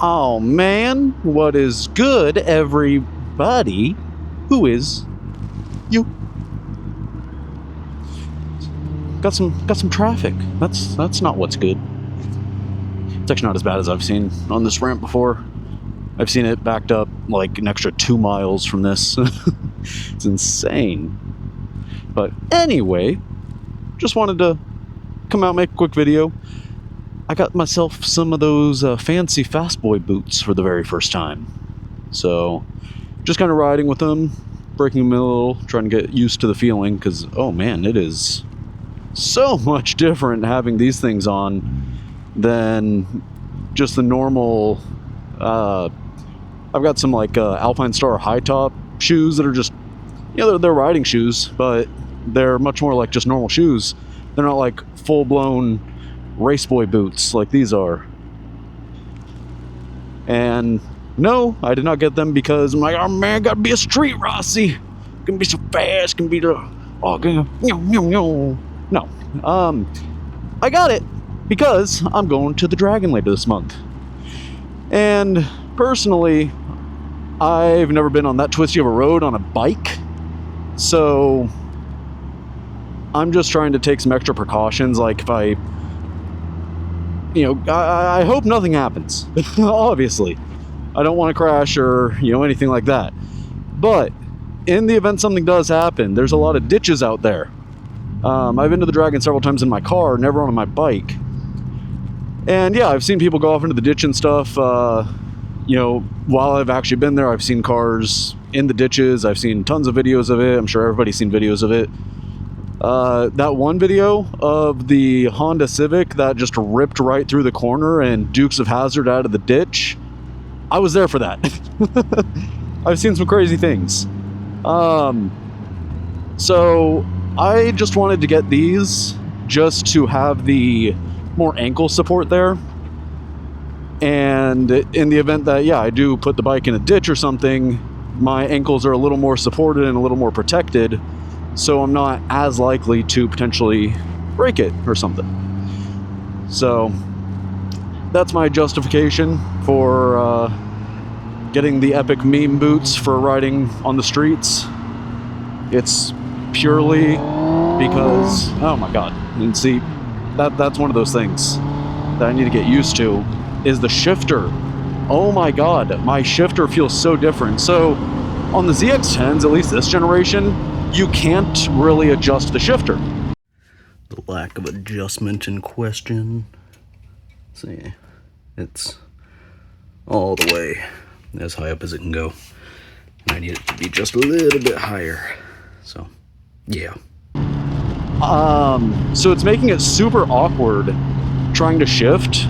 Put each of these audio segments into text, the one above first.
Oh man, what is good, everybody? Who is you? Got some traffic. That's not what's good. It's actually not as bad as I've seen on this ramp before. I've seen it backed up like an extra 2 miles from this. It's insane. But anyway, just wanted to come out and make a quick video. I got myself some of those fancy fastboi boots for the very first time. So just kind of riding with them, breaking them a little, trying to get used to the feeling, because oh man, it is so much different having these things on than just the normal. I've got some like Alpine Star high top shoes that are just, they're riding shoes, but they're much more like just normal shoes. They're not like full-blown race boy boots like these are. And no, I did not get them because I'm like, oh man, gotta be a street Rossi, gonna be so fast, gonna be the no. I got it because I'm going to the Dragon later this month, and personally I've never been on that twisty of a road on a bike, so I'm just trying to take some extra precautions. Like if I hope nothing happens. Obviously, I don't want to crash or anything like that. But in the event something does happen, there's a lot of ditches out there. I've been to the Dragon several times in my car, never on my bike. And yeah, I've seen people go off into the ditch and stuff. While I've actually been there, I've seen cars in the ditches. I've seen tons of videos of it. I'm sure everybody's seen videos of it. That one video of the Honda Civic that just ripped right through the corner and Dukes of Hazzard out of the ditch, I was there for that. I've seen some crazy things. So I just wanted to get these just to have the more ankle support there. And in the event that, I do put the bike in a ditch or something, my ankles are a little more supported and a little more protected, so I'm not as likely to potentially break it or something. So that's my justification for getting the epic meme boots for riding on the streets. It's purely because, oh my god, and see, that's one of those things that I need to get used to, is the shifter. Oh my god, my shifter feels so different. So on the ZX10s, at least this generation, you can't really adjust the shifter. The lack of adjustment in question. See, it's all the way as high up as it can go. And I need it to be just a little bit higher. So, yeah. So it's making it super awkward trying to shift,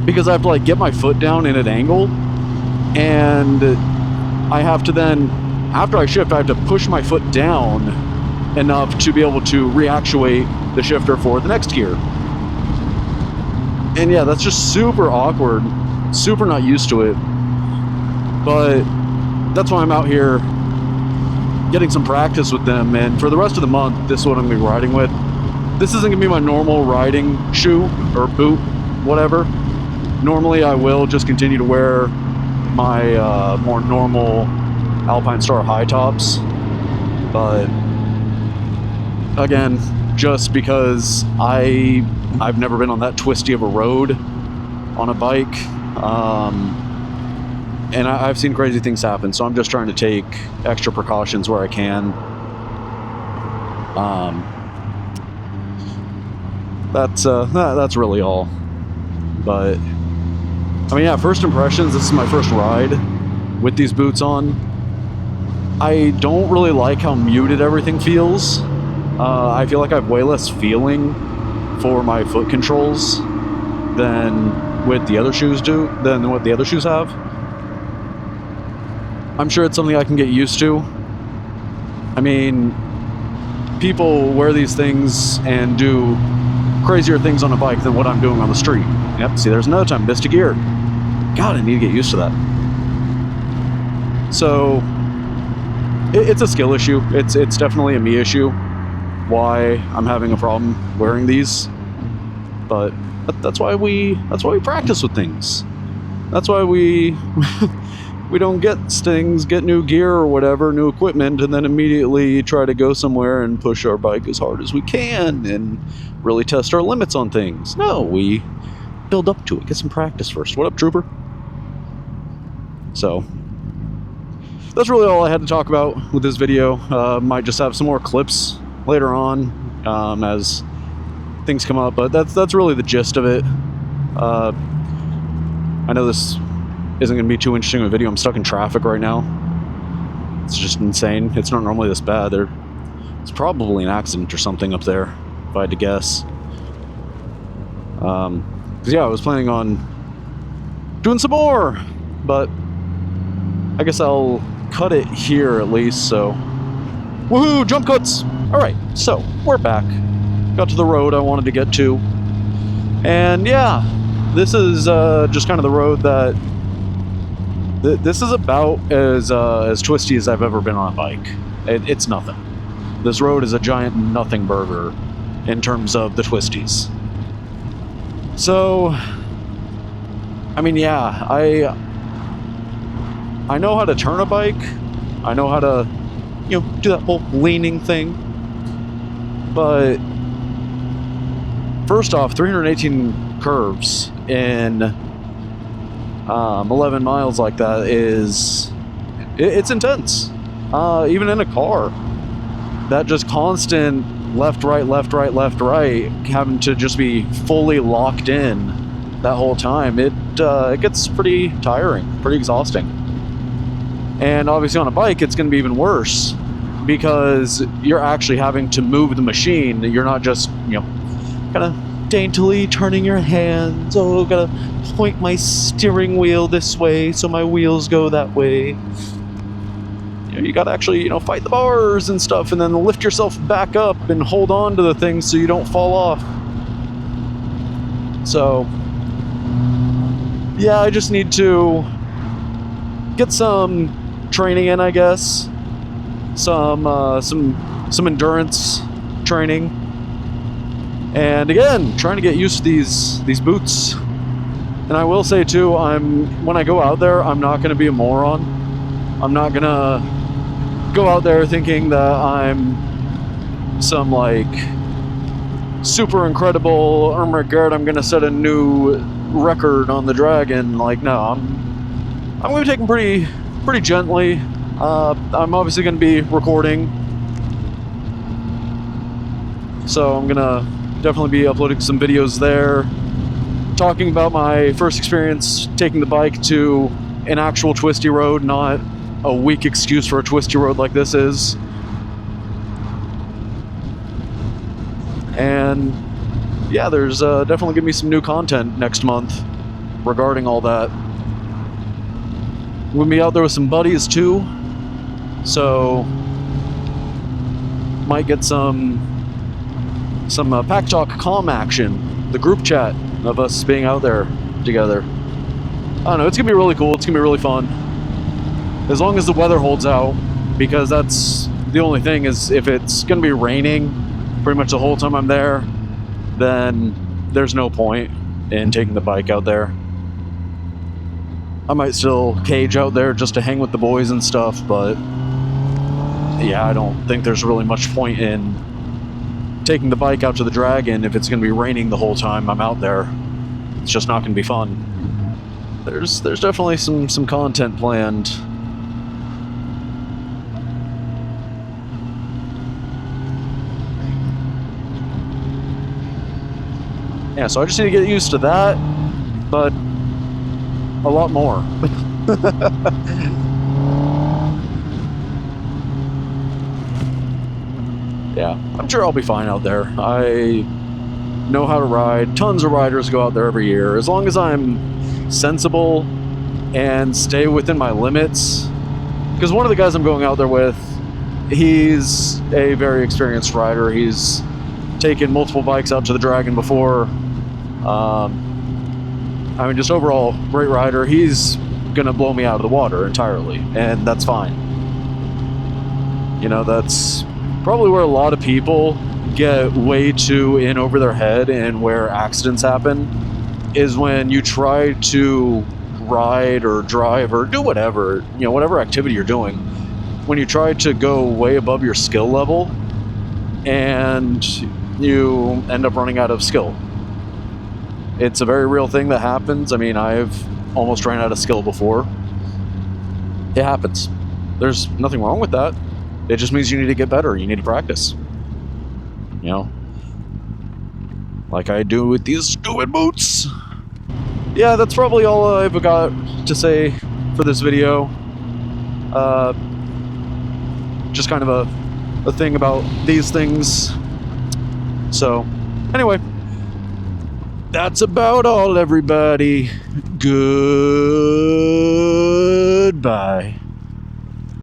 because I have to like get my foot down in an angle, and I have to then, after I shift, I have to push my foot down enough to be able to reactuate the shifter for the next gear. And yeah, that's just super awkward, super not used to it. But that's why I'm out here getting some practice with them. And for the rest of the month, this is what I'm gonna be riding with. This isn't gonna be my normal riding shoe or boot, whatever. Normally I will just continue to wear my more normal Alpine Star high tops, but again, just because I've never been on that twisty of a road on a bike, and I've seen crazy things happen, so I'm just trying to take extra precautions where I can. That's really all. But I mean, yeah, first impressions, this is my first ride with these boots on. I don't really like how muted everything feels. I feel like I have way less feeling for my foot controls than what the other shoes have. I'm sure it's something I can get used to. I mean, people wear these things and do crazier things on a bike than what I'm doing on the street. Yep, see, there's another time, missed a gear. God, I need to get used to that. So, it's a skill issue. It's definitely a me issue, why I'm having a problem wearing these. But that's why we practice with things. That's why we we don't get things, get new gear or whatever, new equipment, and then immediately try to go somewhere and push our bike as hard as we can and really test our limits on things. No, we build up to it, get some practice first. What up, trooper? So that's really all I had to talk about with this video. Might just have some more clips later on as things come up, but that's really the gist of it. I know this isn't going to be too interesting of a video. I'm stuck in traffic right now. It's just insane. It's not normally this bad. It's probably an accident or something up there, if I had to guess. Because yeah, I was planning on doing some more, but I guess I'll cut it here at least, so woohoo, jump cuts. All right, so we're back, got to the road I wanted to get to, and yeah, this is just kind of the road that this is about as twisty as I've ever been on a bike. It's nothing. This road is a giant nothing burger in terms of the twisties. So I mean, yeah, I know how to turn a bike. I know how to, do that whole leaning thing. But first off, 318 curves in 11 miles like that it's intense. Even in a car, that just constant left, right, left, right, left, right, having to just be fully locked in that whole time, it gets pretty tiring, pretty exhausting. And obviously on a bike, it's going to be even worse because you're actually having to move the machine. You're not just, kind of daintily turning your hands. Oh, gotta point my steering wheel this way so my wheels go that way. You gotta actually, fight the bars and stuff, and then lift yourself back up and hold on to the thing so you don't fall off. So, yeah, I just need to get some training in, I guess. Some endurance training. And again, trying to get used to these boots. And I will say too, when I go out there, I'm not gonna be a moron. I'm not gonna go out there thinking that I'm some super incredible Ermagerd. I'm gonna set a new record on the Dragon. No, I'm gonna be taking pretty gently. I'm obviously gonna be recording, so I'm gonna definitely be uploading some videos there, talking about my first experience taking the bike to an actual twisty road, not a weak excuse for a twisty road like this is. And yeah, there's definitely gonna be some new content next month regarding all that. We'll be out there with some buddies too, so might get some Pack Talk calm action, the group chat of us being out there together. I don't know, it's gonna be really cool, it's gonna be really fun. As long as the weather holds out, because that's the only thing, is if it's gonna be raining pretty much the whole time I'm there, then there's no point in taking the bike out there. I might still cage out there just to hang with the boys and stuff, but yeah, I don't think there's really much point in taking the bike out to the Dragon if it's going to be raining the whole time I'm out there. It's just not going to be fun. There's definitely some content planned. Yeah, so I just need to get used to that, but a lot more. Yeah, I'm sure I'll be fine out there. I know how to ride. Tons of riders go out there every year. As long as I'm sensible and stay within my limits. Because one of the guys I'm going out there with, he's a very experienced rider. He's taken multiple bikes out to the Dragon before. Just overall great rider. He's gonna blow me out of the water entirely, and that's fine. That's probably where a lot of people get way too in over their head and where accidents happen, is when you try to ride or drive or do whatever, whatever activity you're doing, when you try to go way above your skill level and you end up running out of skill. It's a very real thing that happens. I mean, I've almost ran out of skill before. It happens. There's nothing wrong with that. It just means you need to get better. You need to practice. Like I do with these stupid boots. Yeah, that's probably all I've got to say for this video. Just kind of a thing about these things. So, anyway, that's about all, everybody. Goodbye.